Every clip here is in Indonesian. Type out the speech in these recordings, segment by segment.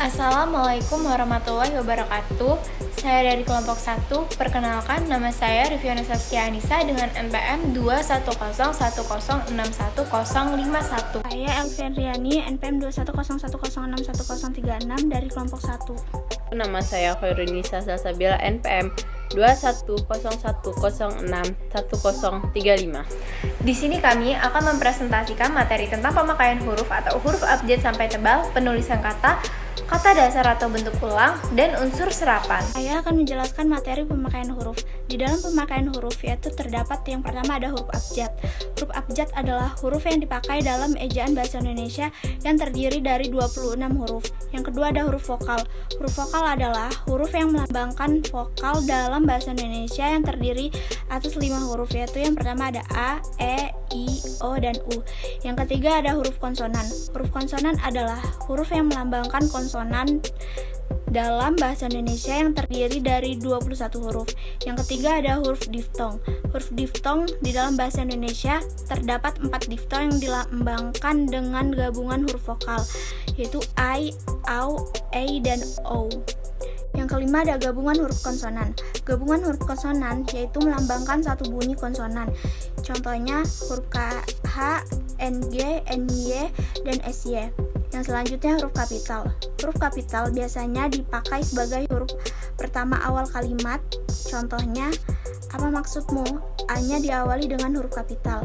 Assalamualaikum warahmatullahi wabarakatuh. Saya dari kelompok 1. Perkenalkan, nama saya Riviana Saskia Anissa dengan NPM 21010610151. Saya Elvian Riani, NPM 21010610136 dari kelompok 1. Nama saya Khairunisa Salsabila, NPM 21010610135. Di sini kami akan mempresentasikan materi tentang pemakaian huruf atau huruf abjad sampai tebal, penulisan kata dasar atau bentuk ulang, dan unsur serapan. Saya akan menjelaskan materi pemakaian huruf. Di dalam pemakaian huruf yaitu terdapat yang pertama ada huruf abjad. Huruf abjad adalah huruf yang dipakai dalam ejaan bahasa Indonesia yang terdiri dari 26 huruf. Yang kedua ada huruf vokal. Huruf vokal adalah huruf yang melambangkan vokal dalam bahasa Indonesia yang terdiri atas 5 huruf, yaitu yang pertama ada A, E, I, O, dan U. Yang ketiga ada huruf konsonan. Huruf konsonan adalah huruf yang melambangkan konsonan dalam bahasa Indonesia yang terdiri dari 21 huruf. Yang ketiga ada huruf diftong. Huruf diftong di dalam bahasa Indonesia terdapat 4 diftong yang dilambangkan dengan gabungan huruf vokal, yaitu I, AU, E, dan O. Yang kelima ada gabungan huruf konsonan. Gabungan huruf konsonan yaitu melambangkan satu bunyi konsonan. Contohnya huruf K, H, NG, NY, dan SY. Yang selanjutnya huruf kapital. Huruf kapital biasanya dipakai sebagai huruf pertama awal kalimat. Contohnya, apa maksudmu? A-nya diawali dengan huruf kapital.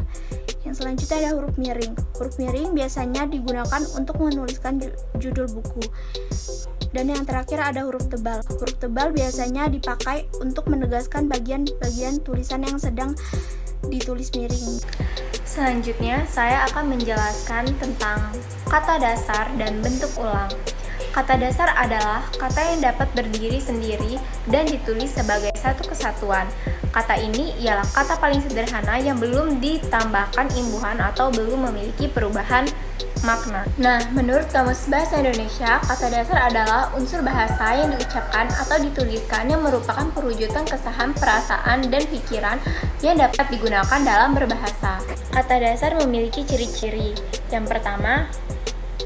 Yang selanjutnya ada huruf miring. Huruf miring biasanya digunakan untuk menuliskan judul buku. Dan yang terakhir ada huruf tebal. Huruf tebal biasanya dipakai untuk menegaskan bagian-bagian tulisan yang sedang ditulis miring. Selanjutnya, saya akan menjelaskan tentang kata dasar dan bentuk ulang. Kata dasar adalah kata yang dapat berdiri sendiri dan ditulis sebagai satu kesatuan. Kata ini ialah kata paling sederhana yang belum ditambahkan imbuhan atau belum memiliki perubahan makna. Nah, menurut Kamus Bahasa Indonesia, kata dasar adalah unsur bahasa yang diucapkan atau dituliskan yang merupakan perwujudan kesahan perasaan dan pikiran yang dapat digunakan dalam berbahasa. Kata dasar memiliki ciri-ciri. Yang pertama,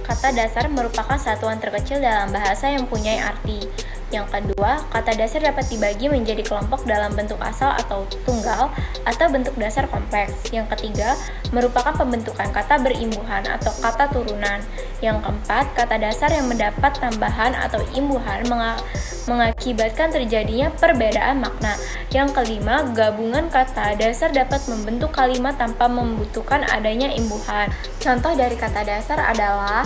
kata dasar merupakan satuan terkecil dalam bahasa yang mempunyai arti. Yang kedua, kata dasar dapat dibagi menjadi kelompok dalam bentuk asal atau tunggal atau bentuk dasar kompleks. Yang ketiga, merupakan pembentukan kata berimbuhan atau kata turunan. Yang keempat, kata dasar yang mendapat tambahan atau imbuhan mengakibatkan terjadinya perbedaan makna. Yang kelima, gabungan kata dasar dapat membentuk kalimat tanpa membutuhkan adanya imbuhan. Contoh dari kata dasar adalah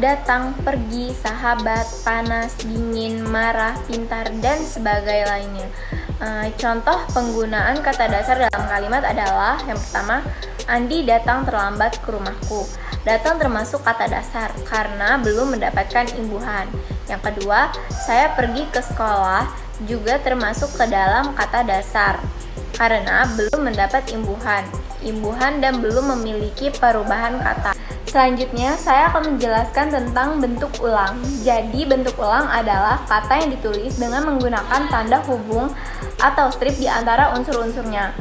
datang, pergi, sahabat, panas, dingin, marah, pintar, dan sebagainya lainnya. Contoh penggunaan kata dasar dalam kalimat adalah yang pertama, Andi datang terlambat ke rumahku. Datang termasuk kata dasar karena belum mendapatkan imbuhan. Yang kedua, saya pergi ke sekolah juga termasuk ke dalam kata dasar karena belum mendapat imbuhan dan belum memiliki perubahan kata. Selanjutnya, saya akan menjelaskan tentang bentuk ulang. Jadi, bentuk ulang adalah kata yang ditulis dengan menggunakan tanda hubung atau strip di antara unsur-unsurnya.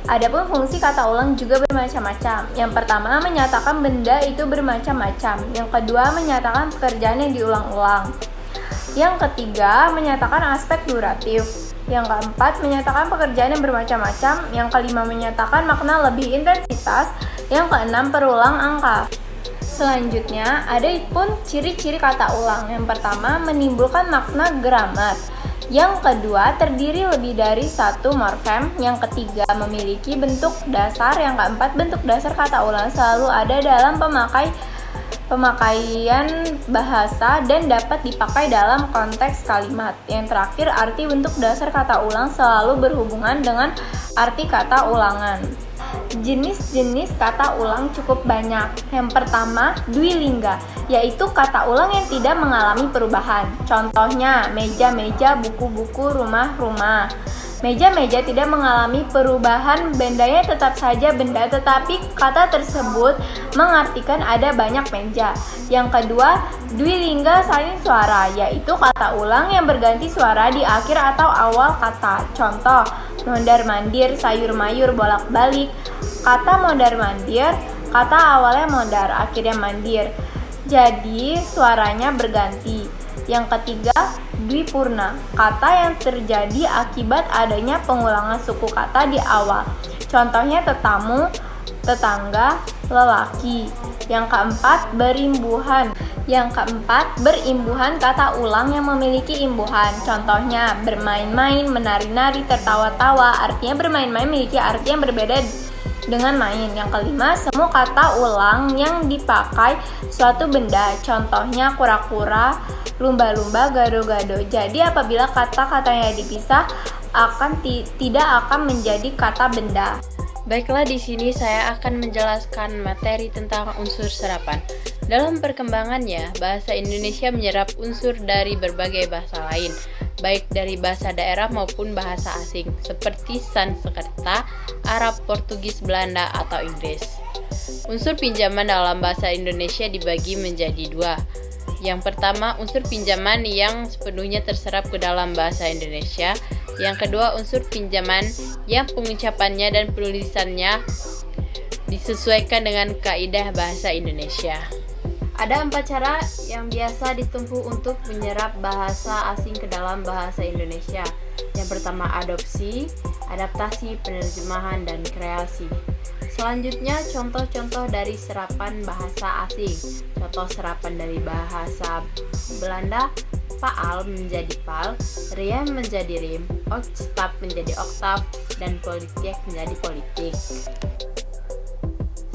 Adapun fungsi kata ulang juga bermacam-macam. Yang pertama, menyatakan benda itu bermacam-macam. Yang kedua, menyatakan pekerjaan yang diulang-ulang. Yang ketiga, menyatakan aspek duratif. Yang keempat, menyatakan pekerjaan yang bermacam-macam. Yang kelima, menyatakan makna lebih intensitas. Yang keenam, perulang angka. Selanjutnya, ada pun ciri-ciri kata ulang. Yang pertama, menimbulkan makna gramat. Yang kedua, terdiri lebih dari satu morfem. Yang ketiga, memiliki bentuk dasar. Yang keempat, bentuk dasar kata ulang selalu ada dalam pemakaian bahasa dan dapat dipakai dalam konteks kalimat. Yang terakhir, arti bentuk dasar kata ulang selalu berhubungan dengan arti kata ulangan. Jenis-jenis kata ulang cukup banyak. Yang pertama, dwilingga, yaitu kata ulang yang tidak mengalami perubahan. Contohnya, meja-meja, buku-buku, rumah-rumah. Meja-meja tidak mengalami perubahan, bendanya tetap saja benda, tetapi kata tersebut mengartikan ada banyak meja. Yang kedua, dwilingga salin suara, yaitu kata ulang yang berganti suara di akhir atau awal kata. Contoh, mondar-mandir, sayur-mayur, bolak-balik. Kata mondar-mandir, kata awalnya mondar, akhirnya mandir. Jadi, suaranya berganti. Yang ketiga, dwipurna, kata yang terjadi akibat adanya pengulangan suku kata di awal. Contohnya tetamu, tetangga, lelaki. Yang keempat, berimbuhan. Yang keempat, berimbuhan kata ulang yang memiliki imbuhan. Contohnya, bermain-main, menari-nari, tertawa-tawa. Artinya bermain-main memiliki arti yang berbeda dengan main. Yang kelima, semua kata ulang yang dipakai suatu benda. Contohnya, kura-kura, lumba-lumba, gado-gado. Jadi apabila kata-katanya dipisah, tidak akan menjadi kata benda. Baiklah, di sini saya akan menjelaskan materi tentang unsur serapan. Dalam perkembangannya, bahasa Indonesia menyerap unsur dari berbagai bahasa lain, baik dari bahasa daerah maupun bahasa asing, seperti Sanskerta, Arab, Portugis, Belanda, atau Inggris. Unsur pinjaman dalam bahasa Indonesia dibagi menjadi dua. Yang pertama, unsur pinjaman yang sepenuhnya terserap ke dalam bahasa Indonesia. Yang kedua, unsur pinjaman yang pengucapannya dan penulisannya disesuaikan dengan kaidah bahasa Indonesia. Ada 4 cara yang biasa ditempuh untuk menyerap bahasa asing ke dalam bahasa Indonesia. Yang pertama, adopsi, adaptasi, penerjemahan, dan kreasi. Selanjutnya, contoh-contoh dari serapan bahasa asing. Contoh serapan dari bahasa Belanda, faal menjadi pal, riem menjadi rim, oktav menjadi oktav, dan politik menjadi politik.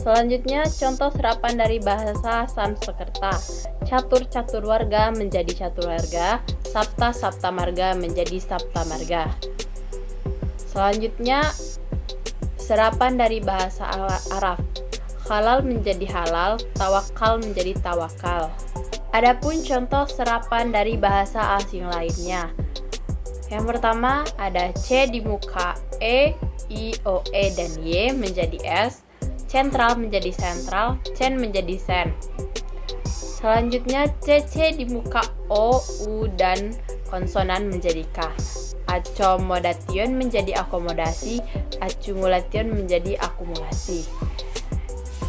Selanjutnya, contoh serapan dari bahasa Sanskerta. Catur warga menjadi catur warga, sapta marga menjadi sapta marga. Selanjutnya, serapan dari bahasa Arab. Halal menjadi halal, tawakal menjadi tawakal. Adapun contoh serapan dari bahasa asing lainnya. Yang pertama ada C di muka E, I, O, E, dan Y menjadi S. Sentral menjadi sentral, cen menjadi sen. Selanjutnya CC di muka O, U, dan konsonan menjadi K. Accommodation menjadi akomodasi, accumulation menjadi akumulasi.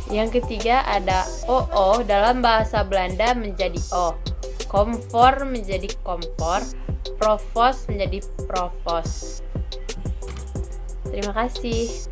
Yang ketiga ada OO dalam bahasa Belanda menjadi O. Komfor menjadi kompor, provos menjadi provos. Terima kasih.